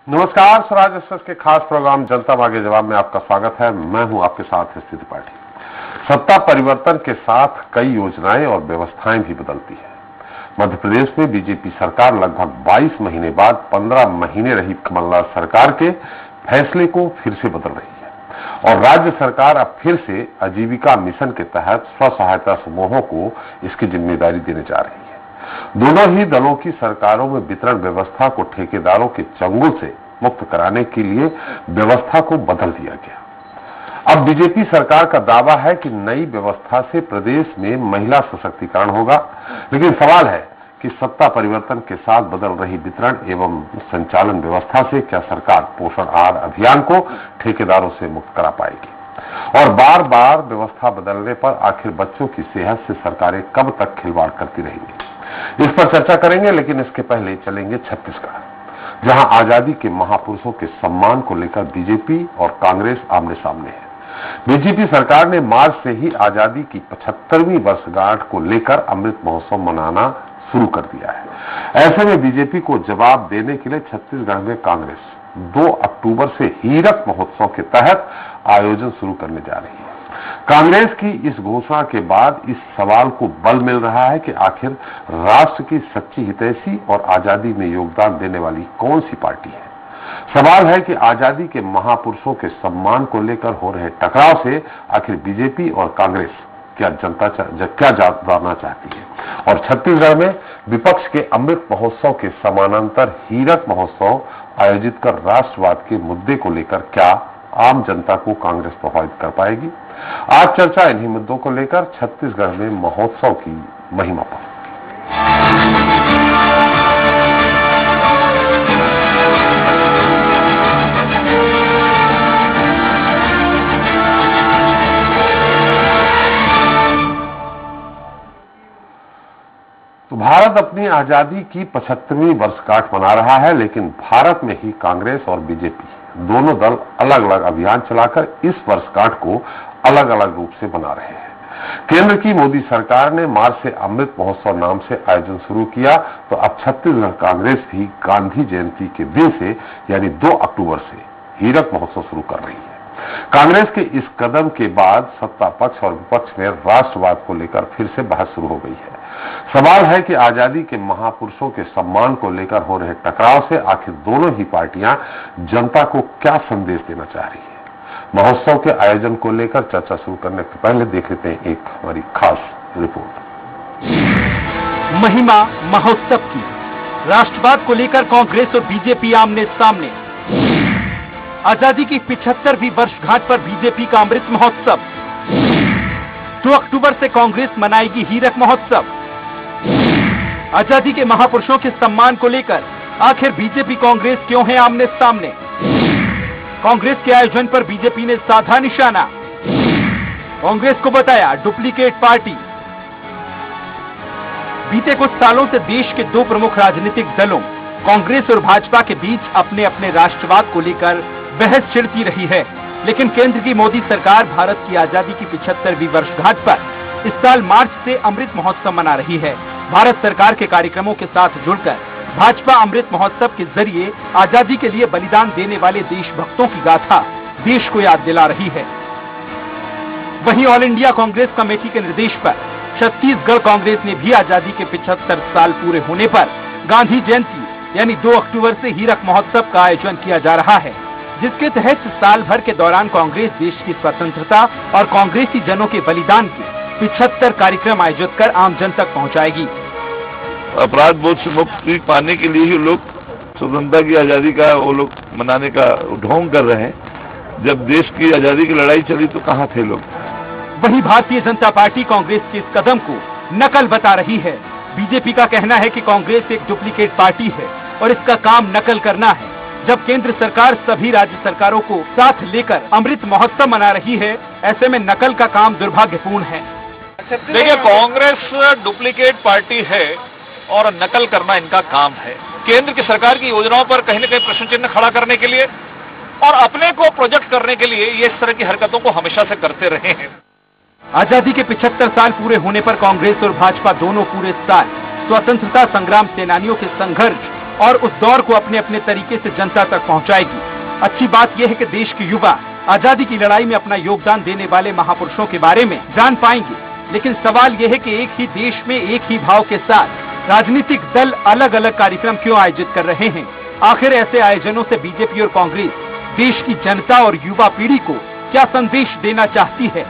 नमस्कार, स्वराज एक्सप्रेस के खास प्रोग्राम जनता मांगे जवाब में आपका स्वागत है। मैं हूं आपके साथ स्थिति पाठी। सत्ता परिवर्तन के साथ कई योजनाएं और व्यवस्थाएं भी बदलती है। मध्य प्रदेश में बीजेपी सरकार लगभग 22 महीने बाद 15 महीने रही कमलनाथ सरकार के फैसले को फिर से बदल रही है और राज्य सरकार अब फिर से आजीविका मिशन के तहत स्व सहायता समूहों को इसकी जिम्मेदारी देने जा रही है। दोनों ही दलों की सरकारों में वितरण व्यवस्था को ठेकेदारों के चंगुल से मुक्त कराने के लिए व्यवस्था को बदल दिया गया। अब बीजेपी सरकार का दावा है कि नई व्यवस्था से प्रदेश में महिला सशक्तिकरण होगा, लेकिन सवाल है कि सत्ता परिवर्तन के साथ बदल रही वितरण एवं संचालन व्यवस्था से क्या सरकार पोषण आहार अभियान को ठेकेदारों से मुक्त करा पाएगी और बार बार व्यवस्था बदलने पर आखिर बच्चों की सेहत से सरकारें कब तक खिलवाड़ करती रहेंगी। इस पर चर्चा करेंगे, लेकिन इसके पहले चलेंगे छत्तीसगढ़, जहां आजादी के महापुरुषों के सम्मान को लेकर बीजेपी और कांग्रेस आमने सामने है। बीजेपी सरकार ने मार्च से ही आजादी की 75वीं वर्षगांठ को लेकर अमृत महोत्सव मनाना शुरू कर दिया है। ऐसे में बीजेपी को जवाब देने के लिए छत्तीसगढ़ में कांग्रेस 2 अक्टूबर से हीरक महोत्सव के तहत आयोजन शुरू करने जा रही है। कांग्रेस की इस घोषणा के बाद इस सवाल को बल मिल रहा है कि आखिर राष्ट्र की सच्ची हितैषी और आजादी में योगदान देने वाली कौन सी पार्टी है। सवाल है कि आजादी के महापुरुषों के सम्मान को लेकर हो रहे टकराव से आखिर बीजेपी और कांग्रेस क्या जानना चाहती है और छत्तीसगढ़ में विपक्ष के अमृत महोत्सव के समानांतर हीरक महोत्सव आयोजित कर राष्ट्रवाद के मुद्दे को लेकर क्या आम जनता को कांग्रेस प्रभावित कर पाएगी। आज चर्चा इन्हीं मुद्दों को लेकर छत्तीसगढ़ में महोत्सव की महिमा पर। तो भारत अपनी आजादी की 75वीं वर्षगांठ मना रहा है, लेकिन भारत में ही कांग्रेस और बीजेपी दोनों दल अलग अलग अभियान चलाकर इस वर्षगांठ को अलग अलग रूप से मना रहे हैं। केंद्र की मोदी सरकार ने मार्च से अमृत महोत्सव नाम से आयोजन शुरू किया, तो अब छत्तीसगढ़ कांग्रेस भी गांधी जयंती के दिन से यानी 2 अक्टूबर से हीरक महोत्सव शुरू कर रही है। कांग्रेस के इस कदम के बाद सत्ता पक्ष और विपक्ष में राष्ट्रवाद को लेकर फिर से बहस शुरू हो गई है। सवाल है कि आजादी के महापुरुषों के सम्मान को लेकर हो रहे टकराव से आखिर दोनों ही पार्टियां जनता को क्या संदेश देना चाह रही है। महोत्सव के आयोजन को लेकर चर्चा शुरू करने से पहले देख लेते हैं एक हमारी खास रिपोर्ट। महिमा महोत्सव की राष्ट्रवाद को लेकर कांग्रेस और बीजेपी आमने सामने। आजादी की 75वीं वर्षगांठ पर बीजेपी का अमृत महोत्सव। 2 अक्टूबर से कांग्रेस मनाएगी हीरक महोत्सव। आजादी के महापुरुषों के सम्मान को लेकर आखिर बीजेपी कांग्रेस क्यों है आमने सामने। कांग्रेस के आयोजन पर बीजेपी ने साधा निशाना। कांग्रेस को बताया डुप्लीकेट पार्टी। बीते कुछ सालों से देश के 2 प्रमुख राजनीतिक दलों कांग्रेस और भाजपा के बीच अपने अपने राष्ट्रवाद को लेकर बहस छिड़ती रही है, लेकिन केंद्र की मोदी सरकार भारत की आजादी की 75वीं वर्षगांठ पर इस साल मार्च से अमृत महोत्सव मना रही है। भारत सरकार के कार्यक्रमों के साथ जुड़कर भाजपा अमृत महोत्सव के जरिए आजादी के लिए बलिदान देने वाले देशभक्तों की गाथा देश को याद दिला रही है। वहीं ऑल इंडिया कांग्रेस कमेटी के निर्देश पर छत्तीसगढ़ कांग्रेस ने भी आजादी के 75 साल पूरे होने पर गांधी जयंती यानी 2 अक्टूबर से हीरक महोत्सव का आयोजन किया जा रहा है, जिसके तहत साल भर के दौरान कांग्रेस देश की स्वतंत्रता और कांग्रेसी जनों के बलिदान के 75 कार्यक्रम आयोजित कर आम जन तक पहुंचाएगी। अपराध बोध से मुक्ति पाने के लिए ही लोग स्वतंत्रता की आजादी का वो लोग मनाने का ढोंग कर रहे हैं। जब देश की आजादी की लड़ाई चली तो कहाँ थे लोग। वहीं भारतीय जनता पार्टी कांग्रेस के इस कदम को नकल बता रही है। बीजेपी का कहना है कि कांग्रेस एक डुप्लीकेट पार्टी है और इसका काम नकल करना है। जब केंद्र सरकार सभी राज्य सरकारों को साथ लेकर अमृत महोत्सव मना रही है, ऐसे में नकल का काम दुर्भाग्यपूर्ण है। देखिए, कांग्रेस डुप्लीकेट पार्टी है और नकल करना इनका काम है। केंद्र की सरकार की योजनाओं पर कहीं न कहीं प्रश्न चिन्ह खड़ा करने के लिए और अपने को प्रोजेक्ट करने के लिए ये इस तरह की हरकतों को हमेशा से करते रहे हैं। आजादी के 75 साल पूरे होने पर कांग्रेस और भाजपा दोनों पूरे साल स्वतंत्रता संग्राम सेनानियों के संघर्ष और उस दौर को अपने अपने तरीके से जनता तक पहुंचाएगी। अच्छी बात यह है कि देश के युवा आजादी की लड़ाई में अपना योगदान देने वाले महापुरुषों के बारे में जान पाएंगे। लेकिन सवाल यह है कि एक ही देश में एक ही भाव के साथ राजनीतिक दल अलग अलग कार्यक्रम क्यों आयोजित कर रहे हैं? आखिर ऐसे आयोजनों से बीजेपी और कांग्रेस देश की जनता और युवा पीढ़ी को क्या संदेश देना चाहती है?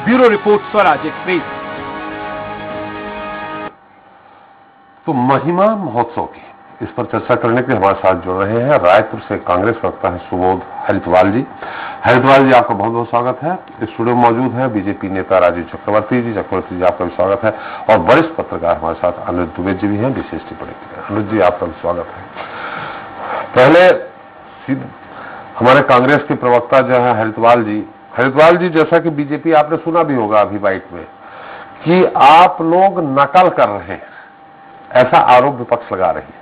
Bureau report, Swaraj express. तो महिमा महोत्सव की इस पर चर्चा करने के लिए हमारे साथ जुड़ रहे हैं रायपुर से कांग्रेस प्रवक्ता है सुबोध हरिद्वाल जी। हरिद्वाल जी, आपका बहुत बहुत स्वागत है। इस स्टूडियो में मौजूद है बीजेपी नेता राजीव चक्रवर्ती जी। चक्रवर्ती जी, आपका भी स्वागत है। और वरिष्ठ पत्रकार हमारे साथ अनुज दुबे जी भी हैं, विशेष टिप्पणी के लिए। अनुज जी, आपका भी स्वागत है। पहले हमारे कांग्रेस के प्रवक्ता जो है हरिद्वाल जी, जैसा कि बीजेपी आपने सुना भी होगा अभी बाइट में कि आप लोग नकल कर रहे हैं, ऐसा आरोप विपक्ष लगा रही है।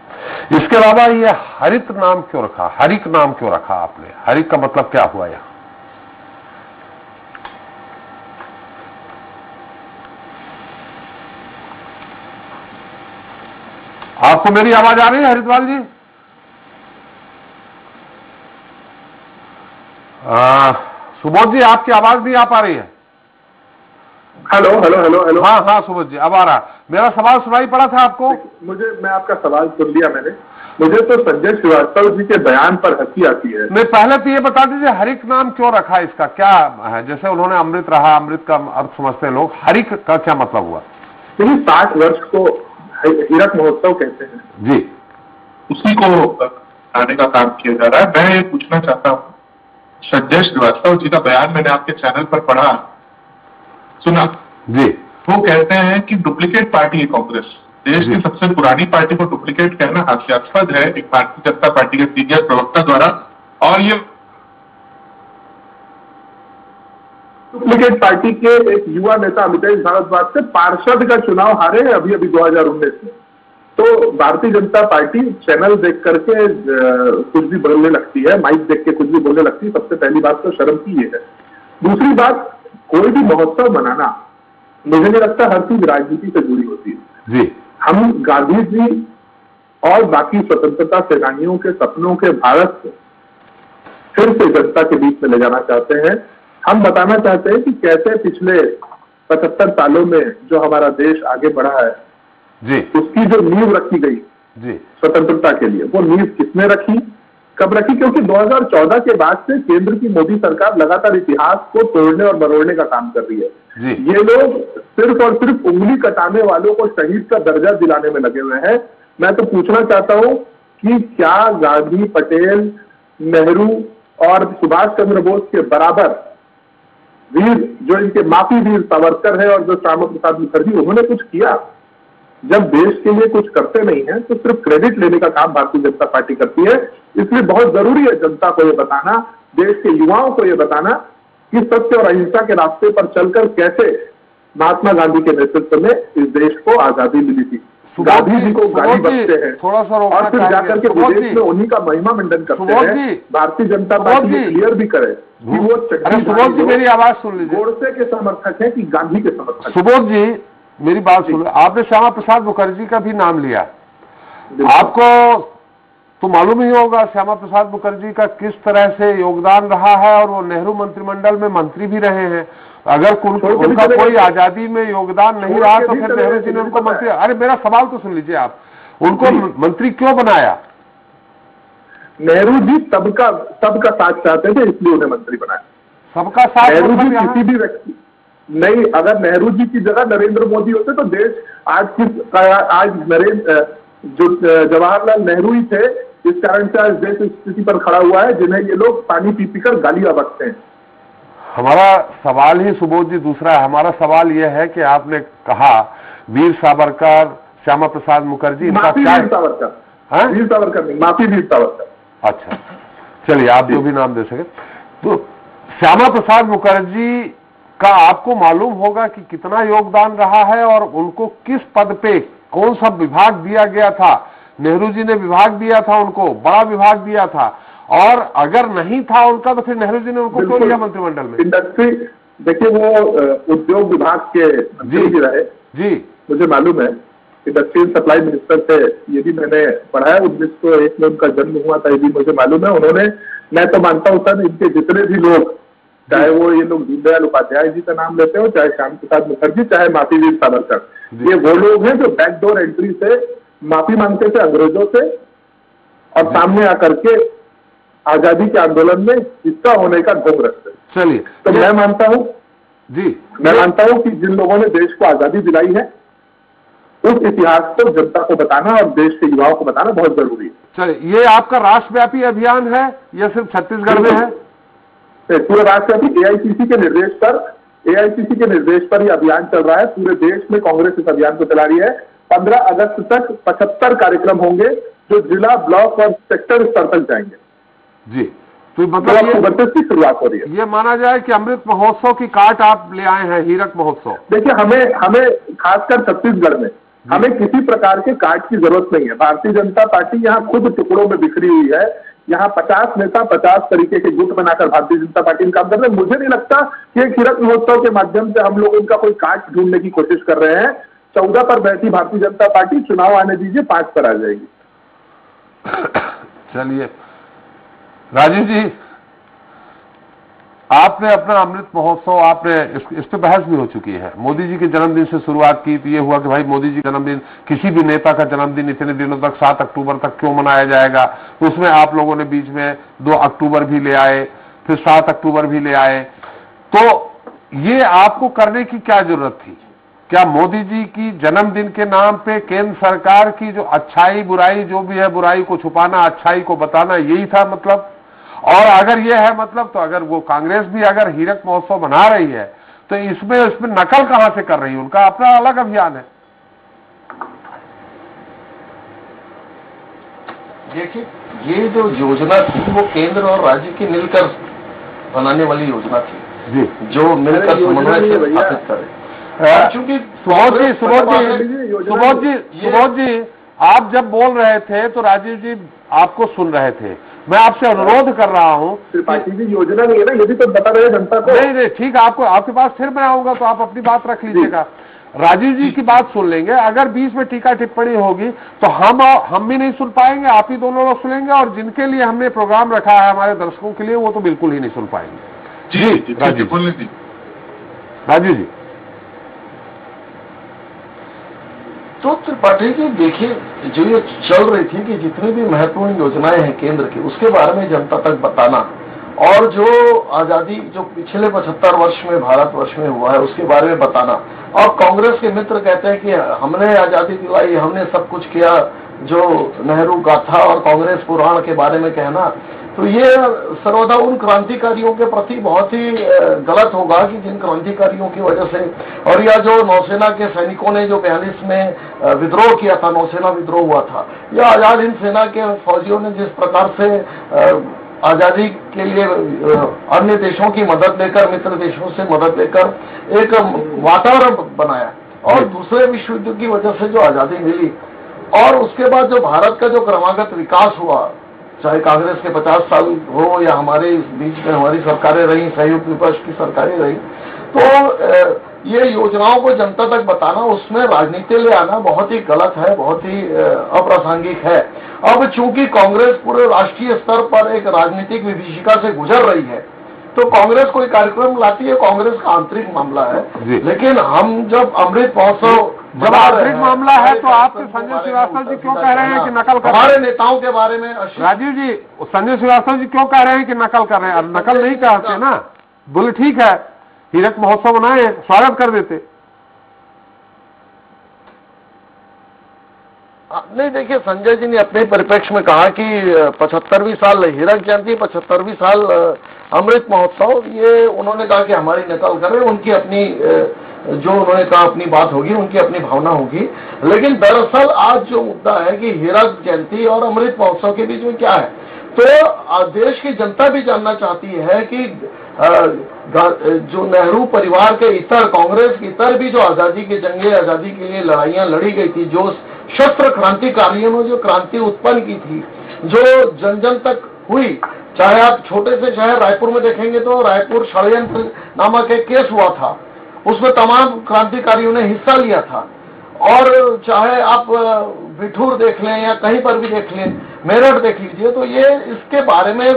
इसके अलावा ये हरित नाम क्यों रखा, हरिक नाम क्यों रखा आपने? हरिक का मतलब क्या हुआ यहां? आपको मेरी आवाज आ रही है हरिद्वाल जी? सुबोध जी, आपकी आवाज नहीं आ पा रही है। Hello hello hello hello. हाँ सुबोध जी, अब आ रहा। मेरा सवाल सुनाई पड़ा था आपको? मैं आपका सवाल सुन लिया मैंने। मुझे तो संजय श्रीवास्तव जी के बयान पर हंसी आती है। नहीं, पहले तो ये बता दीजिए हरिक नाम क्यों रखा, इसका क्या है? जैसे उन्होंने अमृत रहा, अमृत का अर्थ समझते हैं लोग, हरिक का क्या मतलब हुआ? 60 वर्ष को हीरक महोत्सव कहते हैं जी, उसी को आने का काम किया जा रहा है। मैं ये पूछना चाहता हूँ, संजय श्रीवास्तव जी का बयान मैंने आपके चैनल पर पढ़ा, सुना जी। वो कहते हैं कि डुप्लीकेट पार्टी है कांग्रेस, देश की सबसे पुरानी पार्टी को डुप्लीकेट कहना हास्यास्पद है एक भारतीय जनता पार्टी के सीनियर प्रवक्ता द्वारा। और ये डुप्लीकेट पार्टी के एक युवा नेता अमितेश भारद्वाज से पार्षद का चुनाव हारे हैं अभी 2019 में। तो भारतीय जनता पार्टी चैनल देख करके कुछ भी बोलने लगती है, माइक देख के कुछ भी बोलने लगती है। सबसे पहली बात तो शर्म की ये है। दूसरी बात, कोई भी महोत्सव मनाना मुझे नहीं लगता हर चीज राजनीति से जुड़ी होती है जी। हम गांधी जी और बाकी स्वतंत्रता सेनानियों के सपनों के भारत को फिर से जनता के बीच में ले जाना चाहते हैं। हम बताना चाहते हैं कि कैसे पिछले 75 सालों में जो हमारा देश आगे बढ़ा है जी, उसकी जो नींव रखी गई जी स्वतंत्रता के लिए, वो नींव किसने रखी, कब रखी? क्योंकि 2014 के बाद से केंद्र की मोदी सरकार लगातार इतिहास को तोड़ने और मरोड़ने का काम कर रही है जी। ये लोग सिर्फ और सिर्फ उंगली कटाने वालों को शहीद का दर्जा दिलाने में लगे हुए हैं। मैं तो पूछना चाहता हूं कि क्या गांधी, पटेल, नेहरू और सुभाष चंद्र बोस के बराबर वीर, जो इनके माफी वीर सावरकर है और जो श्यामा प्रसाद मुखर्जी, उन्होंने कुछ किया? जब देश के लिए कुछ करते नहीं है तो सिर्फ क्रेडिट लेने का काम भारतीय जनता पार्टी करती है। इसलिए बहुत जरूरी है जनता को यह बताना, देश के युवाओं को यह बताना कि सत्य और अहिंसा के रास्ते पर चलकर कैसे महात्मा गांधी के नेतृत्व में इस देश को आजादी मिली थी। गांधी जी को गाली बकते हैं थोड़ा सा और फिर जाकर के विदेश में उन्हीं का महिमा मंडन करते हैं। भारतीय जनता पार्टी क्लियर भी करे कि वो सुबोध जी, मेरी आवाज सुन लीजिए। गोडसे के समर्थक है कि गांधी के समर्थक? सुबोध जी, मेरी बात सुन। आपने श्यामा प्रसाद मुखर्जी का भी नाम लिया। आपको तो मालूम ही होगा श्यामा प्रसाद मुखर्जी का किस तरह से योगदान रहा है, और वो नेहरू मंत्रिमंडल में मंत्री भी रहे हैं। अगर उनका कोई आजादी में योगदान नहीं रहा तो फिर नेहरू जी ने उनको मंत्री, अरे मेरा सवाल तो सुन लीजिए आप, उनको मंत्री क्यों बनाया? नेहरू जी सबका साथ चाहते थे, इसलिए उन्हें मंत्री बनाया। सबका साथ? नेहरू जी किसी भी व्यक्ति नहीं, अगर नेहरू जी की जगह नरेंद्र मोदी होते तो देश आज जवाहरलाल नेहरू ही थे, इस कारण से आज देश इस स्थिति पर खड़ा हुआ है जिन्हें ये लोग पानी पी पीकर गालियां बकते हैं। हमारा सवाल ही सुबोध जी दूसरा है। हमारा सवाल यह है कि आपने कहा वीर सावरकर, श्यामा प्रसाद मुखर्जी, इनका क्या? वीर सावरकर, वीर सावरकर नहीं, माफी वीर सावरकर। अच्छा, चलिए आप जो भी नाम दे सके। तो श्यामा प्रसाद मुखर्जी का आपको मालूम होगा कि कितना योगदान रहा है, और उनको किस पद पे कौन सा विभाग दिया गया था? नेहरू जी ने विभाग दिया था उनको, बड़ा विभाग दिया था, और अगर नहीं था उनका तो फिर नेहरू जी ने उनको क्यों लिया मंत्रिमंडल में? इंडस्ट्री, देखिए वो उद्योग विभाग के मंत्री भी रहे जी, मुझे मालूम है। इंडस्ट्रियल सप्लाई मिनिस्टर थे, ये भी मैंने पढ़ा है। 1901 में उनका जन्म हुआ था, ये भी मुझे मालूम है। उन्होंने, मैं तो मानता हूँ सर, इनके जितने भी लोग, चाहे वो ये लोग दीनदयाल उपाध्याय जी का नाम लेते हो, चाहे श्याम प्रसाद मुखर्जी, चाहे माफीवीर सावरकर, ये वो लोग हैं जो बैकडोर एंट्री से माफी मांगते थे अंग्रेजों से और सामने आकर के आजादी के आंदोलन में हिस्सा होने का ढोंग रखते। चलिए, तो मैं मानता हूँ जी, मैं मानता हूँ कि जिन लोगों ने देश को आजादी दिलाई है, उस इतिहास को जनता को बताना और देश के युवाओं को बताना बहुत जरूरी है। चलिए, ये आपका राष्ट्रव्यापी अभियान है या सिर्फ छत्तीसगढ़ में है? पूरे राष्ट्रव्यापी एआईसीसी के निर्देश पर यह अभियान चल रहा है। पूरे देश में कांग्रेस इस अभियान को चला रही है। 15 अगस्त तक 75 कार्यक्रम होंगे जो जिला, ब्लॉक और सेक्टर स्तर तक जाएंगे। जी, तो मतलब अक्टूबर से शुरुआत हो रही है। ये माना जाए कि अमृत महोत्सव की काट आप ले आए हैं, हीरक महोत्सव। देखिए, हमें खासकर छत्तीसगढ़ में हमें किसी प्रकार के काट की जरूरत नहीं है। भारतीय जनता पार्टी यहाँ खुद टुकड़ों में बिखरी हुई है। यहाँ 50 नेता 50 तरीके के गुट बनाकर भारतीय जनता पार्टी में काम कर रहे हैं। मुझे नहीं लगता कि एक हीरक महोत्सव के माध्यम से हम लोग उनका कोई काट ढूंढने की कोशिश कर रहे हैं। 14 पर बैठी भारतीय जनता पार्टी, चुनाव आने दीजिए, 5 पर आ जाएगी। चलिए राजीव जी, आपने अपना अमृत महोत्सव, आपने इस पे बहस भी हो चुकी है। मोदी जी के जन्मदिन से शुरुआत की तो ये हुआ कि भाई मोदी जी जन्मदिन, किसी भी नेता का जन्मदिन इतने दिनों तक 7 अक्टूबर तक क्यों मनाया जाएगा। तो उसमें आप लोगों ने बीच में 2 अक्टूबर भी ले आए, फिर 7 अक्टूबर भी ले आए। तो ये आपको करने की क्या जरूरत थी? क्या मोदी जी की जन्मदिन के नाम पे केंद्र सरकार की जो अच्छाई बुराई जो भी है, बुराई को छुपाना, अच्छाई को बताना, यही था मतलब? और अगर ये है मतलब, तो अगर वो कांग्रेस भी अगर हीरक महोत्सव बना रही है तो इसमें नकल कहां से कर रही है? उनका अपना अलग अभियान है। देखिए, ये जो योजना थी वो केंद्र और राज्य की मिलकर बनाने वाली योजना थी जी, जो मिलकर समन्वय से स्थापित करे। चूंकि सुबोध जी, आप जब बोल रहे थे तो राजीव जी आपको सुन रहे थे। मैं आपसे अनुरोध कर रहा हूं, त्रिपाठी जी योजना नहीं है ना, ये भी तो बता रहे जनता को। नहीं, ठीक है, आपके पास फिर मैं आऊंगा तो आप अपनी बात रख लीजिएगा। राजीव जी की बात सुन लेंगे। अगर बीच में टीका टिप्पणी होगी तो हम भी नहीं सुन पाएंगे, आप ही दोनों लोग सुनेंगे, और जिनके लिए हमने प्रोग्राम रखा है हमारे दर्शकों के लिए, वो तो बिल्कुल ही नहीं सुन पाएंगे। जी राजीव जी। तो त्रिपाठी जी देखिए, जो ये चल रही थी कि जितनी भी महत्वपूर्ण योजनाएं हैं केंद्र की, उसके बारे में जनता तक बताना, और जो आजादी जो पिछले 75 वर्ष में भारतवर्ष में हुआ है उसके बारे में बताना। और कांग्रेस के मित्र कहते हैं कि हमने आजादी दिलाई, हमने सब कुछ किया, जो नेहरू गाथा और कांग्रेस पुराण के बारे में कहना, तो ये सर्वदा उन क्रांतिकारियों के प्रति बहुत ही गलत होगा कि जिन क्रांतिकारियों की वजह से, और या जो नौसेना के सैनिकों ने जो 42 में विद्रोह किया था, नौसेना विद्रोह हुआ था, या आजाद हिंद सेना के फौजियों ने जिस प्रकार से आजादी के लिए अन्य देशों की मदद लेकर, मित्र देशों से मदद लेकर एक वातावरण बनाया, और दूसरे विश्व युद्ध की वजह से जो आजादी मिली, और उसके बाद जो भारत का जो क्रमागत विकास हुआ, चाहे कांग्रेस के 50 साल हो या हमारे बीच में हमारी सरकारें रही, संयुक्त विपक्ष की सरकारें रही, तो ये योजनाओं को जनता तक बताना, उसमें राजनीति ले आना बहुत ही गलत है, बहुत ही अप्रासंगिक है। अब चूंकि कांग्रेस पूरे राष्ट्रीय स्तर पर एक राजनीतिक विभीषिका से गुजर रही है, तो कांग्रेस कोई कार्यक्रम लाती है, कांग्रेस का आंतरिक मामला है। लेकिन हम जब अमृत महोत्सव जब आंतरिक मामला है तो आप संजय श्रीवास्तव जी क्यों कह रहे हैं कि नकल कर रहे हैं? हमारे नेताओं के बारे में राजीव जी, संजय श्रीवास्तव जी क्यों कह रहे हैं कि नकल कर रहे हैं? नकल नहीं कहते ना, बोले ठीक है हीरक महोत्सव बनाए, स्वागत कर देते। नहीं, देखिए, संजय जी ने अपने परिप्रेक्ष्य में कहा कि 75वीं साल हीरक जयंती, 75वीं साल अमृत महोत्सव, ये उन्होंने कहा कि हमारी नकल करें, उनकी अपनी जो उन्होंने कहा अपनी बात होगी, उनकी अपनी भावना होगी। लेकिन दरअसल आज जो मुद्दा है कि हीरक जयंती और अमृत महोत्सव के बीच में क्या है, तो देश की जनता भी जानना चाहती है कि जो नेहरू परिवार के इतर, कांग्रेस के इतर भी जो आजादी की जंगे, आजादी के लिए लड़ाइयां लड़ी गई थी, जो शस्त्र क्रांतिकारियों ने जो क्रांति उत्पन्न की थी, जो जन जन तक हुई, चाहे आप छोटे से शहर रायपुर में देखेंगे तो रायपुर षड्यंत्र नामक एक केस हुआ था, उसमें तमाम क्रांतिकारियों ने हिस्सा लिया था, और चाहे आप बिठूर देख लें या कहीं पर भी देख लें, मेरठ देख लीजिए, तो ये इसके बारे में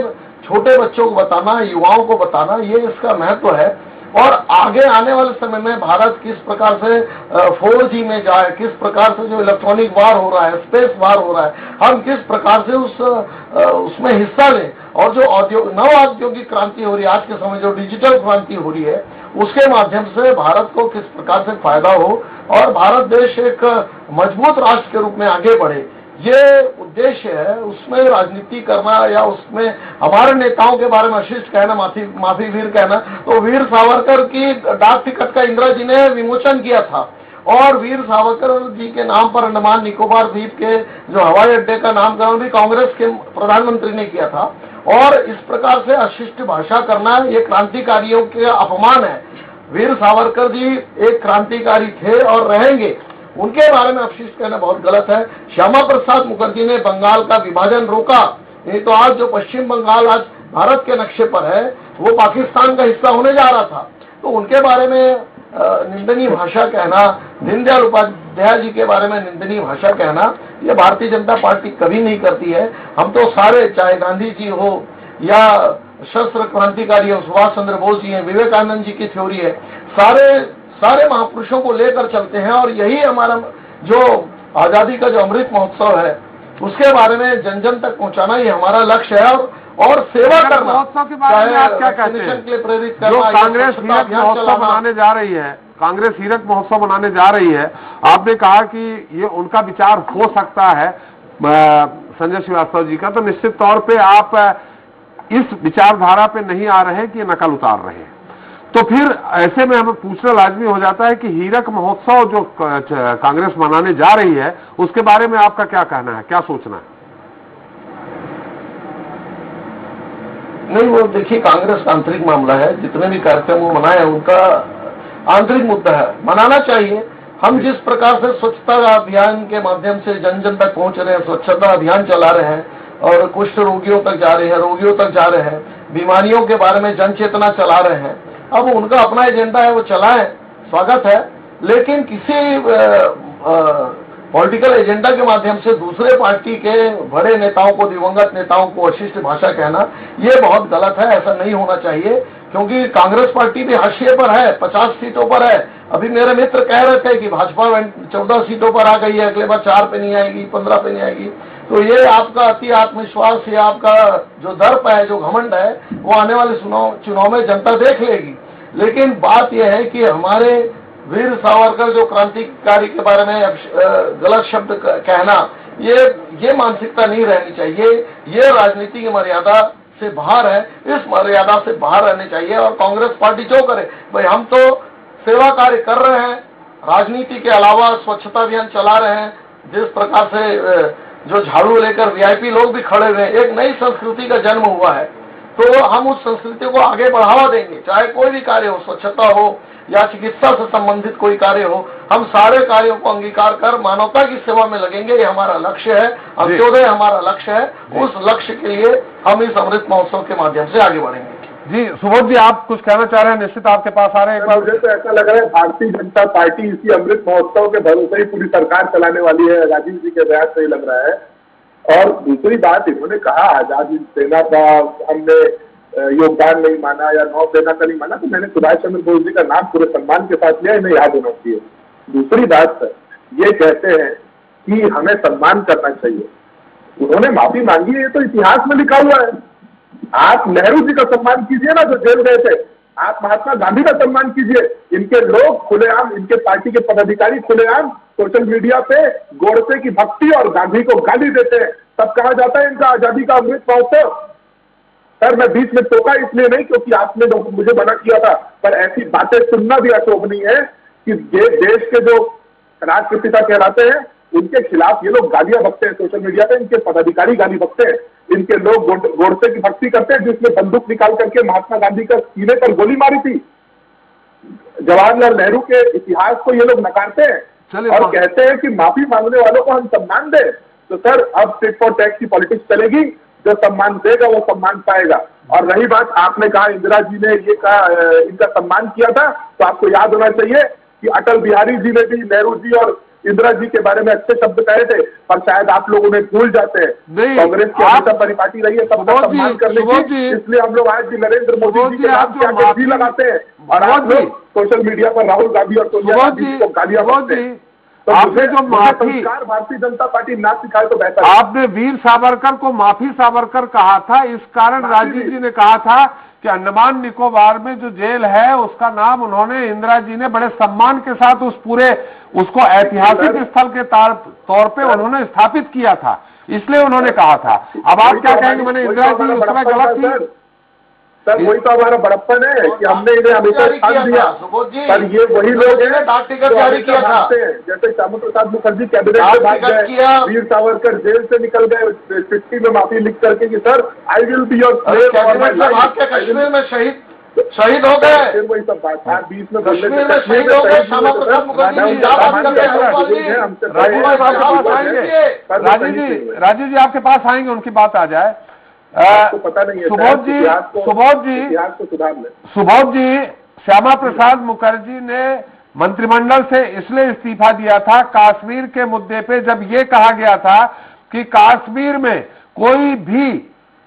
छोटे बच्चों को बताना, युवाओं को बताना, ये इसका महत्व है। और आगे आने वाले समय में भारत किस प्रकार से 4G में जाए, किस प्रकार से जो इलेक्ट्रॉनिक वार हो रहा है, स्पेस वार हो रहा है, हम किस प्रकार से उसमें हिस्सा लें, और जो नव औद्योगिक क्रांति हो रही है आज के समय, जो डिजिटल क्रांति हो रही है, उसके माध्यम से भारत को किस प्रकार से फायदा हो और भारत देश एक मजबूत राष्ट्र के रूप में आगे बढ़े, ये उद्देश्य है। उसमें राजनीति करना या उसमें हमारे नेताओं के बारे में अशिष्ट कहना, माफी वीर कहना, तो वीर सावरकर की डाक टिकट का इंदिरा जी ने विमोचन किया था, और वीर सावरकर जी के नाम पर अंडमान निकोबार द्वीप के जो हवाई अड्डे का नामकरण भी कांग्रेस के प्रधानमंत्री ने किया था। और इस प्रकार से अशिष्ट भाषा करना ये क्रांतिकारियों के अपमान है। वीर सावरकर जी एक क्रांतिकारी थे और रहेंगे, उनके बारे में अपशिष्ट कहना बहुत गलत है। श्यामा प्रसाद मुखर्जी ने बंगाल का विभाजन रोका, नहीं तो आज जो पश्चिम बंगाल आज भारत के नक्शे पर है वो पाकिस्तान का हिस्सा होने जा रहा था। तो उनके बारे में निंदनीय भाषा कहना, दीनदयाल उपाध्याय जी के बारे में निंदनीय भाषा कहना, ये भारतीय जनता पार्टी कभी नहीं करती है। हम तो सारे, चाहे गांधी जी हो या सशस्त्र क्रांतिकारी हो, सुभाष चंद्र बोस जी हैं, विवेकानंद जी की थ्योरी है, सारे महापुरुषों को लेकर चलते हैं। और यही हमारा जो आजादी का जो अमृत महोत्सव है उसके बारे में जन जन तक पहुंचाना ये हमारा लक्ष्य है। और सेवा करना, महोत्सव के बारे में आप क्या कहते हैं? के लिए प्रेरित जो करना, कांग्रेस हीरक महोत्सव मनाने जा रही है, कांग्रेस हीरक महोत्सव मनाने जा रही है, आपने कहा कि ये उनका विचार हो सकता है संजय श्रीवास्तव जी का, तो निश्चित तौर पे आप इस विचारधारा पे नहीं आ रहे हैं कि ये नकल उतार रहे हैं। तो फिर ऐसे में हमें पूछना लाजमी हो जाता है कि हीरक महोत्सव जो कांग्रेस मनाने जा रही है उसके बारे में आपका क्या कहना है, क्या सोचना है? नहीं, वो देखिए कांग्रेस का आंतरिक मामला है। जितने भी कार्यक्रम वो मनाए हैं उनका आंतरिक मुद्दा है, मनाना चाहिए। हम जिस प्रकार से स्वच्छता अभियान के माध्यम से जन जन तक पहुंच रहे हैं, स्वच्छता अभियान चला रहे हैं और कुष्ठ रोगियों तक जा रहे हैं, रोगियों तक जा रहे हैं, बीमारियों के बारे में जन चेतना चला रहे हैं, अब उनका अपना एजेंडा है, वो चलाएं, स्वागत है। लेकिन किसी पॉलिटिकल एजेंडा के माध्यम से दूसरे पार्टी के बड़े नेताओं को, दिवंगत नेताओं को अशिष्ट भाषा कहना ये बहुत गलत है। ऐसा नहीं होना चाहिए, क्योंकि कांग्रेस पार्टी भी हाशिए पर है, 50 सीटों पर है। अभी मेरे मित्र कह रहे थे कि भाजपा 14 सीटों पर आ गई है, अगले बार 4 पे नहीं आएगी, 15 पे नहीं आएगी। तो ये आपका अति आत्मविश्वास, ये आपका जो दर्प है, जो घमंड है, वो आने वाले चुनाव में जनता देख लेगी। लेकिन बात यह है कि हमारे वीर सावरकर जो क्रांतिकारी के बारे में गलत शब्द कहना, ये मानसिकता नहीं रहनी चाहिए। ये राजनीति की मर्यादा से बाहर है, इस मर्यादा से बाहर रहने चाहिए। और कांग्रेस पार्टी जो करे, भाई हम तो सेवा कार्य कर रहे हैं, राजनीति के अलावा स्वच्छता अभियान चला रहे हैं, जिस प्रकार से जो झाड़ू लेकर वीआईपी लोग भी खड़े हुए हैं, एक नई संस्कृति का जन्म हुआ है, तो हम उस संस्कृति को आगे बढ़ावा देंगे। चाहे कोई भी कार्य हो, स्वच्छता हो या चिकित्सा से संबंधित कोई कार्य हो, हम सारे कार्यों को अंगीकार कर मानवता की सेवा में लगेंगे। ये हमारा लक्ष्य है, अंत्योदय हमारा लक्ष्य है। उस लक्ष्य के लिए हम इस अमृत महोत्सव के माध्यम से आगे बढ़ेंगे। जी सुबोध जी, आप कुछ कहना चाह रहे हैं? निश्चित आपके पास आ रहे हैं। मुझे तो ऐसा लग रहा है भारतीय जनता पार्टी इसी अमृत महोत्सव के भरोसे ही पूरी सरकार चलाने वाली है, राजीव जी के बयान से ही लग रहा है। और दूसरी बात, इन्होंने कहा आजादी सेना का हमने योगदान नहीं माना या नौसेना का नहीं माना, तो मैंने सुभाष चंद्र बोस जी का नाम पूरे सम्मान के साथ लिया, इन्हें याद होना चाहिए। दूसरी बात ये कहते हैं कि हमें सम्मान करना चाहिए, उन्होंने माफी मांगी है, तो इतिहास में लिखा हुआ है। आप नेहरू जी का सम्मान कीजिए ना, जो जेल गए थे, आप महात्मा गांधी का सम्मान कीजिए। इनके लोग खुलेआम, इनके पार्टी के पदाधिकारी खुलेआम सोशल मीडिया पे गोडसे की भक्ति और गांधी को गाली देते हैं, तब कहा जाता है इनका आजादी का अमृत महोत्सव। सर मैं बीच में टोका इसलिए नहीं क्योंकि आपने मुझे मना किया था, पर ऐसी बातें सुनना भी अशोभनीय है कि देश के जो राष्ट्रपिता कहलाते हैं उनके खिलाफ ये लोग गालियां बकते हैं सोशल मीडिया पे, इनके पदाधिकारी गाली बकते हैं, इनके लोग गोडसे की भक्ति करते हैं, जिसने बंदूक निकाल करके महात्मा गांधी का सीने पर गोली मारी थी। जवाहरलाल नेहरू के इतिहास को ये लोग नकारते हैं और कहते हैं कि माफी मांगने वालों को हम सम्मान दें। तो सर अब टिट फॉर टैट की पॉलिटिक्स चलेगी, जो सम्मान देगा वो सम्मान पाएगा। और रही बात, आपने कहा इंदिरा जी ने ये कहा इनका सम्मान किया था, तो आपको याद होना चाहिए कि अटल बिहारी जी ने भी नेहरू जी और इंदिरा जी के बारे में अच्छे शब्द कहे थे, पर शायद आप लोग उन्हें भूल जाते हैं। कांग्रेस की हमेशा परिपाटी रही है सबका सम्मान करने की, इसलिए हम लोग आज भी नरेंद्र मोदी जी के नाम से आके भी लगाते हैं, और आप लोग सोशल मीडिया पर राहुल गांधी और सोनिया गांधी को गालियां बकते हैं। तो आपने जो माफी भारतीय जनता पार्टी ना सिखाए तो बेहतर। आपने वीर सावरकर को माफी सावरकर कहा था, इस कारण राजीव जी ने कहा था कि अंडमान निकोबार में जो जेल है उसका नाम उन्होंने, इंदिरा जी ने बड़े सम्मान के साथ उस पूरे उसको ऐतिहासिक स्थल के तौर पे उन्होंने स्थापित किया था, इसलिए उन्होंने कहा था। अब आप क्या कहेंगे, मैंने इंदिरा जी उस समय गलत थी? सर वही तो हमारा बड़प्पन है कि हमने इन्हें हमेशा साथ दिया, पर ये वही लोग हैं डाक टिकट जारी किया था, जैसे श्यामा प्रसाद मुखर्जी कैबिनेट से भाग गए, वीर सावरकर जेल से निकल गए चिट्ठी में माफी लिख करके कि sir I will be your slave और माय लाइफ। कश्मीर में शहीद हो गए, फिर वही सब बात था, बीच में कश्मीर में शहीद हो गए श्यामा प्रसाद मुखर्जी। राजीव जी आपके पास आएंगे, उनकी बात आ जाए। आपको पता नहीं है सुबोध जी, श्यामा प्रसाद मुखर्जी ने मंत्रिमंडल से इसलिए इस्तीफा दिया था कश्मीर के मुद्दे पे, जब ये कहा गया था कि कश्मीर में कोई भी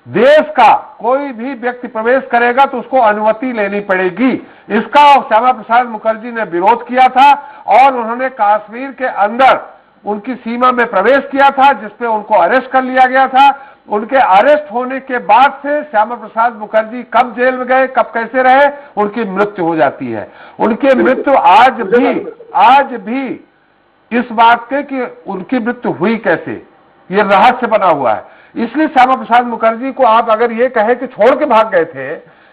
देश का कोई भी व्यक्ति प्रवेश करेगा तो उसको अनुमति लेनी पड़ेगी। इसका श्यामा प्रसाद मुखर्जी ने विरोध किया था और उन्होंने कश्मीर के अंदर उनकी सीमा में प्रवेश किया था, जिसपे उनको अरेस्ट कर लिया गया था। उनके अरेस्ट होने के बाद से श्यामा प्रसाद मुखर्जी कब जेल में गए, कब कैसे रहे, उनकी मृत्यु हो जाती है। उनकी मृत्यु आज भी इस बात के कि उनकी मृत्यु हुई कैसे, ये रहस्य बना हुआ है। इसलिए श्यामा प्रसाद मुखर्जी को आप अगर ये कहे कि छोड़ के भाग गए थे,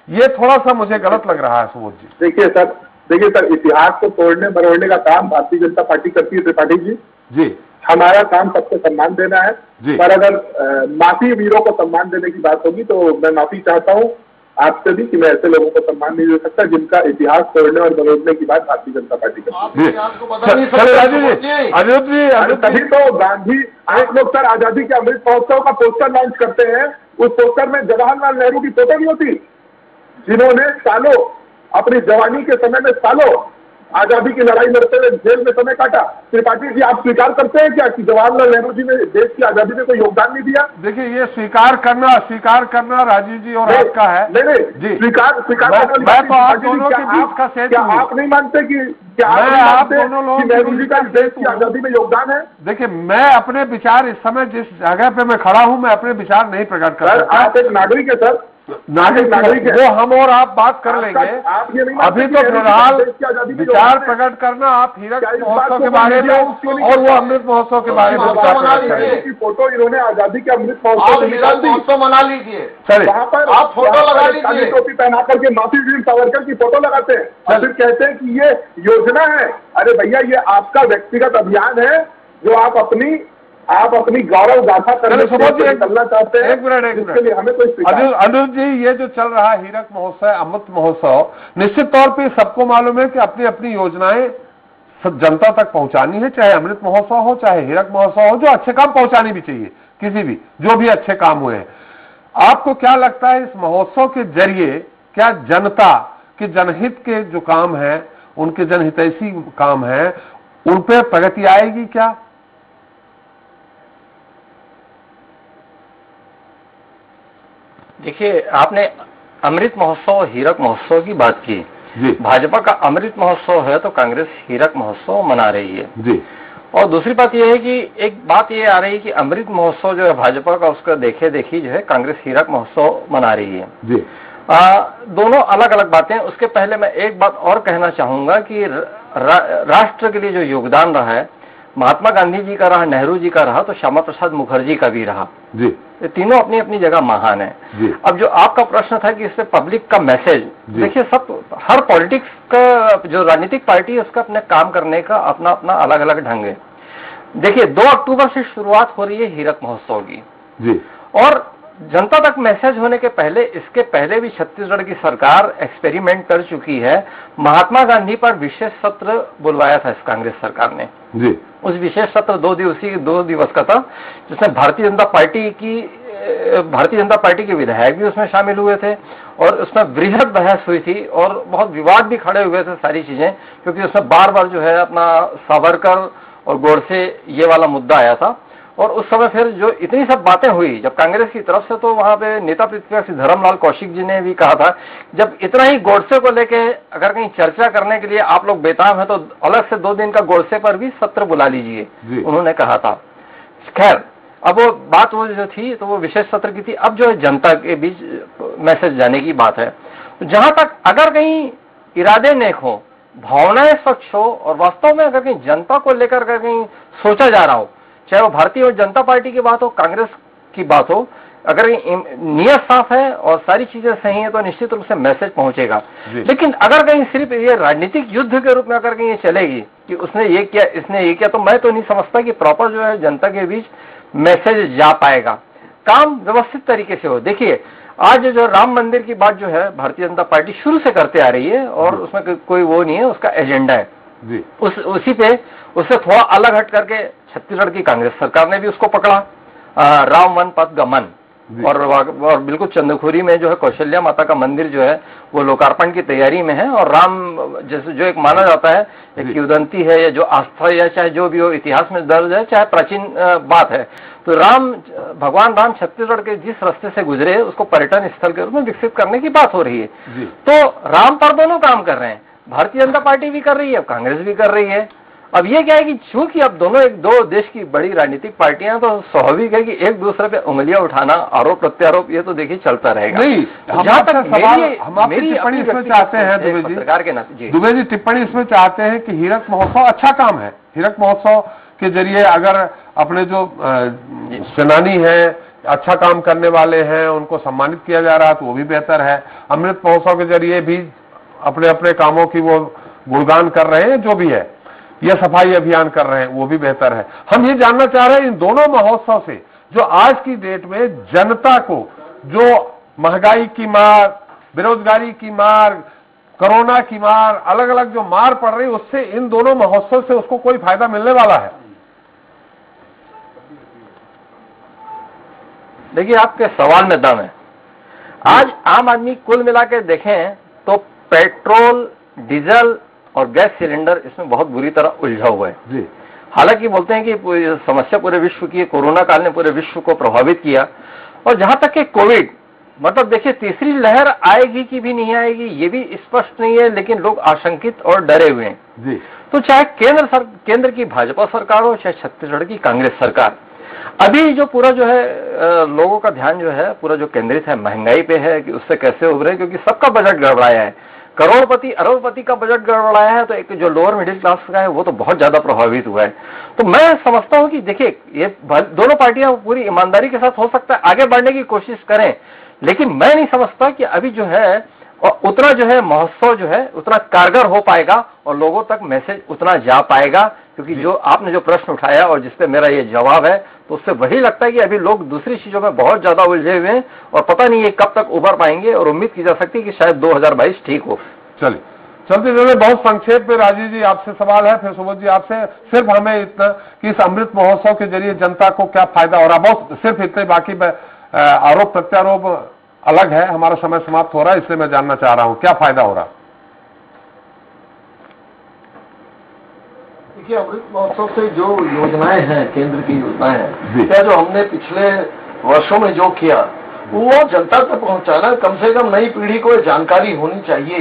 ये थोड़ा सा मुझे गलत लग रहा है सुबोध जी। देखिए सर, इतिहास को तोड़ने मरोड़ने का काम भारतीय जनता पार्टी करती है त्रिपाठी जी। हमारा काम सबको सम्मान देना है, पर अगर माफी वीरों को सम्मान देने की बात होगी तो मैं माफी चाहता हूँ आपसे भी कि मैं ऐसे लोगों को सम्मान नहीं दे सकता जिनका इतिहास तोड़ने और मरोड़ने की बात भारतीय जनता पार्टी करती है। तभी तो गांधी आप लोग सर आजादी के अमृत महोत्सव का पोस्टर लॉन्च करते हैं, उस पोस्टर में जवाहरलाल नेहरू की फोटो नहीं होती, जिन्होंने सालों अपनी जवानी के समय में सालों आजादी की लड़ाई लड़ते हुए जेल में समय काटा। त्रिपाठी जी आप स्वीकार करते हैं क्या कि जवाहरलाल नेहरू जी ने देश की आजादी में कोई योगदान नहीं दिया? देखिए ये स्वीकार करना राजीव जी और आपका है। नहीं स्वीकार मैं तो आप दोनों के बीच का सेतु हूं। आप नहीं मानते कि आप दोनों लोग नेहरू जी का देश की आजादी में योगदान है? देखिए मैं अपने विचार इस समय जिस जगह पे मैं खड़ा हूं, मैं अपने विचार नहीं प्रकट कर सकता। आप एक नागरिक है सर, नागरिक वो हम और आप बात कर लेंगे। अभी तो फिलहाल विचार प्रकट करना आप हीरक महोत्सव के बारे में और वो अमृत महोत्सव के बारे में विचार प्रकट करेंगे। फोटो इन्होंने आजादी के अमृत महोत्सव मना लीजिए, वहाँ पर आप फोटो लगा लीजिए, टोपी पहना करके माफी वीर सावरकर की फोटो लगाते हैं और फिर कहते हैं कि ये योजना है। अरे भैया ये आपका व्यक्तिगत अभियान है जो आप अपनी गौरव गाथा करने चलना चाहते हैं। एक मिनट इसके लिए हमें कोई अनुज जी, ये जो चल रहा है हीरक महोत्सव, अमृत महोत्सव, निश्चित तौर पे सबको मालूम है कि अपनी अपनी योजनाएं जनता तक पहुंचानी है, चाहे अमृत महोत्सव हो चाहे हीरक महोत्सव हो, जो अच्छे काम पहुंचानी भी चाहिए, किसी भी जो भी अच्छे काम हुए हैं। आपको क्या लगता है इस महोत्सव के जरिए क्या जनता के जनहित के जो काम है, उनके जनहितैषी काम है, उन पर प्रगति आएगी क्या? देखिए आपने अमृत महोत्सव हीरक महोत्सव की बात की जी। भाजपा का अमृत महोत्सव है तो कांग्रेस हीरक महोत्सव मना रही है जी। और दूसरी बात यह है कि एक बात ये आ रही है कि अमृत महोत्सव जो है भाजपा का, उसका देखी जो है कांग्रेस हीरक महोत्सव मना रही है जी। दोनों अलग अलग बातें। उसके पहले मैं एक बात और कहना चाहूंगा कि राष्ट्र के लिए जो योगदान रहा है, महात्मा गांधी जी का रहा, नेहरू जी का रहा, तो श्यामा प्रसाद मुखर्जी का भी रहा जी। ये तीनों अपनी अपनी जगह महान है जी। अब जो आपका प्रश्न था कि इससे पब्लिक का मैसेज, देखिए हर पॉलिटिक्स का जो राजनीतिक पार्टी है उसका अपने काम करने का अपना अपना अलग अलग ढंग है। देखिए 2 अक्टूबर से शुरुआत हो रही है हीरक महोत्सव की जी। और जनता तक मैसेज होने के पहले, इसके पहले भी छत्तीसगढ़ की सरकार एक्सपेरिमेंट कर चुकी है। महात्मा गांधी पर विशेष सत्र बुलवाया था इस कांग्रेस सरकार ने जी। उस विशेष सत्र 2 दिवस का था, जिसमें भारतीय जनता पार्टी के विधायक भी उसमें शामिल हुए थे और उसमें वृहद बहस हुई थी और बहुत विवाद भी खड़े हुए थे सारी चीजें, क्योंकि उसमें बार बार जो है अपना सावरकर और गोडसे ये वाला मुद्दा आया था। और उस समय फिर जो इतनी सब बातें हुई जब कांग्रेस की तरफ से, तो वहां पे नेता प्रतिपक्ष धर्मलाल कौशिक जी ने भी कहा था, जब इतना ही गोडसे को लेके अगर कहीं चर्चा करने के लिए आप लोग बेताब हैं तो अलग से 2 दिन का गोडसे पर भी सत्र बुला लीजिए, उन्होंने कहा था। खैर, अब वो बात वो जो थी तो वो विशेष सत्र की थी। अब जो है जनता के बीच मैसेज जाने की बात है। तो जहां तक अगर कहीं इरादे नेक हो, भावनाएं स्वच्छ हो और वास्तव में अगर कहीं जनता को लेकर अगर कहीं सोचा जा रहा हो, चाहे वो भारतीय जनता पार्टी की बात हो, कांग्रेस की बात हो, अगर नियत साफ है और सारी चीजें सही है तो निश्चित रूप से मैसेज पहुंचेगा। लेकिन अगर कहीं सिर्फ ये राजनीतिक युद्ध के रूप में अगर कहीं ये चलेगी कि उसने ये किया, इसने ये किया, तो मैं तो नहीं समझता कि प्रॉपर जो है जनता के बीच मैसेज जा पाएगा। काम व्यवस्थित तरीके से हो। देखिए, आज जो राम मंदिर की बात जो है भारतीय जनता पार्टी शुरू से करते आ रही है और उसमें कोई वो नहीं है, उसका एजेंडा है जी। उसी पे उससे थोड़ा अलग हट करके छत्तीसगढ़ की कांग्रेस सरकार ने भी उसको पकड़ा, राम वन पथ गमन, और बिल्कुल चंद्रखुरी में जो है कौशल्या माता का मंदिर जो है वो लोकार्पण की तैयारी में है। और राम जैसे जो एक माना जाता है एक किंवदंती है या जो आस्था या चाहे जो भी हो इतिहास में दर्ज है, चाहे प्राचीन बात है, तो भगवान राम छत्तीसगढ़ के जिस रास्ते से गुजरे उसको पर्यटन स्थल के रूप में विकसित करने की बात हो रही है। तो राम पर दोनों काम कर रहे हैं, भारतीय जनता पार्टी भी कर रही है, कांग्रेस भी कर रही है। अब ये क्या है कि चूंकि अब दोनों दो देश की बड़ी राजनीतिक पार्टियां, तो स्वाभाविक है कि एक दूसरे पे उंगलियां उठाना, आरोप प्रत्यारोप, ये तो देखिए चलता रहेगा। नहीं, जहां तक सवाल हम आपकी टिप्पणी इसमें चाहते हैं दुबे जी टिप्पणी इसमें चाहते हैं कि हीरक महोत्सव अच्छा काम है। हीरक महोत्सव के जरिए अगर अपने जो सेनानी हैं, अच्छा काम करने वाले हैं, उनको सम्मानित किया जा रहा है तो वो भी बेहतर है। अमृत महोत्सव के जरिए भी अपने अपने कामों की वो गुणगान कर रहे हैं, जो भी है, यह सफाई अभियान कर रहे हैं, वो भी बेहतर है। हम ये जानना चाह रहे हैं इन दोनों महोत्सव से जो आज की डेट में जनता को जो महंगाई की मार, बेरोजगारी की मार, कोरोना की मार, अलग अलग जो मार पड़ रही है, उससे इन दोनों महोत्सव से उसको कोई फायदा मिलने वाला है? देखिए, आपके सवाल में दम है। आज आम आदमी कुल मिला के देखें तो पेट्रोल, डीजल और गैस सिलेंडर इसमें बहुत बुरी तरह उलझा हुआ है जी। हालांकि बोलते हैं कि समस्या पूरे विश्व की, कोरोना काल ने पूरे विश्व को प्रभावित किया। और जहां तक कि कोविड, मतलब देखिए तीसरी लहर आएगी कि भी नहीं आएगी ये भी स्पष्ट नहीं है, लेकिन लोग आशंकित और डरे हुए हैं जी। तो चाहे केंद्र की भाजपा सरकार हो, चाहे छत्तीसगढ़ की कांग्रेस सरकार, अभी जो पूरा जो है लोगों का ध्यान जो है पूरा जो केंद्रित है महंगाई पे है कि उससे कैसे उभरे, क्योंकि सबका बजट गड़बड़ाया है। करोड़पति अरबपति का बजट गड़बड़ाया है, तो एक जो लोअर मिडिल क्लास का है वो तो बहुत ज्यादा प्रभावित हुआ है। तो मैं समझता हूं कि देखिए, ये दोनों पार्टियां पूरी ईमानदारी के साथ हो सकता है आगे बढ़ने की कोशिश करें, लेकिन मैं नहीं समझता कि अभी जो है उतना जो है महोत्सव जो है उतना कारगर हो पाएगा और लोगों तक मैसेज उतना जा पाएगा। क्योंकि जो आपने जो प्रश्न उठाया और जिसपे मेरा ये जवाब है, तो उससे वही लगता है कि अभी लोग दूसरी चीजों में बहुत ज्यादा उलझे हुए हैं और पता नहीं ये कब तक उभर पाएंगे, और उम्मीद की जा सकती है कि शायद 2022 ठीक हो। चलिए, चलते चलते बहुत संक्षेप में राजीव जी आपसे सवाल है, फिर सुबोध जी आपसे। सिर्फ हमें इतना कि इस अमृत महोत्सव के जरिए जनता को क्या फायदा हो रहा है, बहुत सिर्फ इतने, बाकी आरोप प्रत्यारोप अलग है। हमारा समय समाप्त हो रहा है, इसलिए मैं जानना चाह रहा हूं क्या फायदा हो रहा। देखिए, अमृत महोत्सव से जो योजनाएं हैं, केंद्र की योजनाएं हैं, क्या जो हमने पिछले वर्षों में जो किया वो जनता तक पहुंचाना, कम से कम नई पीढ़ी को जानकारी होनी चाहिए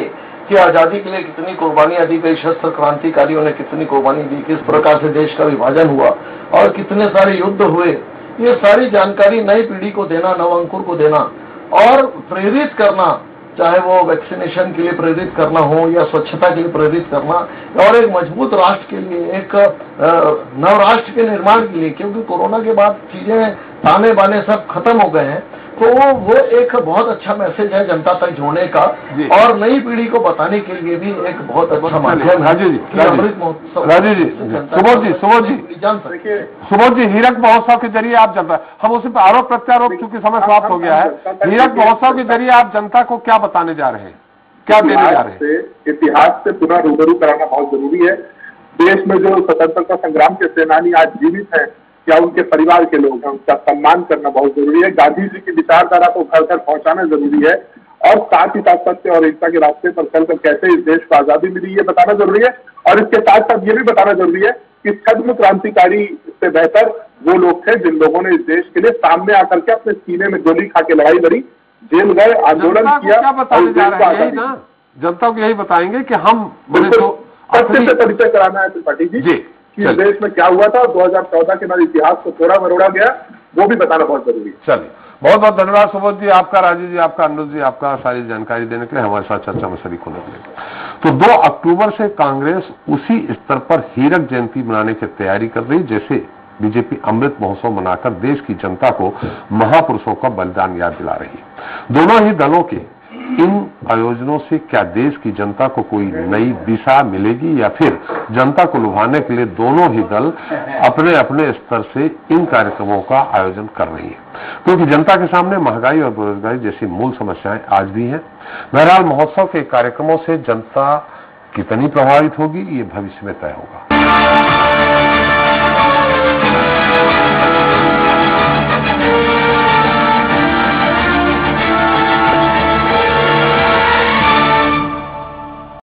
कि आजादी के लिए कितनी कुर्बानियां दी गई, शस्त्र क्रांतिकारियों ने कितनी कुर्बानी दी, किस प्रकार से देश का विभाजन हुआ और कितने सारे युद्ध हुए। ये सारी जानकारी नई पीढ़ी को देना, नव अंकुर को देना और प्रेरित करना, चाहे वो वैक्सीनेशन के लिए प्रेरित करना हो या स्वच्छता के लिए प्रेरित करना, और एक मजबूत राष्ट्र के लिए, एक नव राष्ट्र के निर्माण के लिए, क्योंकि कोरोना के बाद चीजें ताने बाने सब खत्म हो गए हैं। तो वो एक बहुत अच्छा मैसेज है जनता तक जोड़ने का और नई पीढ़ी को बताने के लिए भी एक बहुत अच्छा माध्यम है। अमृत महोत्सव। राजीव जी, सुबोध जी, हीरक महोत्सव के जरिए आप जनता, हम उसी पर आरोप प्रत्यारोप, चूंकि समय समाप्त हो गया है, हीरक महोत्सव के जरिए आप जनता को क्या बताने जा रहे हैं, क्या देने जा रहे हैं? इतिहास से पुनः रूबरू कराना बहुत जरूरी है। देश में जो स्वतंत्रता संग्राम के सेनानी आज जीवित हैं या उनके परिवार के लोग हैं, उनका सम्मान करना बहुत जरूरी है। गांधी जी की विचारधारा को घर घर पहुंचाना जरूरी है और साथ ही साथ सत्य और एकता के रास्ते पर चलकर कैसे इस देश को आजादी मिली ये बताना जरूरी है। और इसके साथ साथ ये भी बताना जरूरी है कि छद्म क्रांतिकारी से बेहतर वो लोग थे जिन लोगों ने इस देश के लिए सामने आकर के अपने सीने में गोली खा के लड़ाई लड़ी, जेल गए, आंदोलन किया। क्या बताने जा रहे हैं? यही ना, जनता को यही बताएंगे कि हम सत्य से परिचय कराना है त्रिपाठी जी कि इस देश में क्या हुआ था, 2014 के बाद इतिहास को थोड़ा मरोड़ा गया, वो भी बताना बहुत जरूरी है। चलिए, बहुत बहुत धन्यवाद सुबोध जी आपका, राजीव जी आपका, अनुज जी आपका, सारी जानकारी देने के लिए, हमारे साथ चर्चा में शरीक होने के लिए। तो 2 अक्टूबर से कांग्रेस उसी स्तर पर हीरक जयंती मनाने की तैयारी कर रही जैसे बीजेपी अमृत महोत्सव मनाकर देश की जनता को महापुरुषों का बलिदान याद दिला रही है। दोनों ही दलों के इन आयोजनों से क्या देश की जनता को कोई नई दिशा मिलेगी या फिर जनता को लुभाने के लिए दोनों ही दल अपने अपने स्तर से इन कार्यक्रमों का आयोजन कर रही है, क्योंकि जनता के सामने महंगाई और बेरोजगारी जैसी मूल समस्याएं आज भी हैं। बहरहाल महोत्सव के कार्यक्रमों से जनता कितनी प्रभावित होगी ये भविष्य में तय होगा।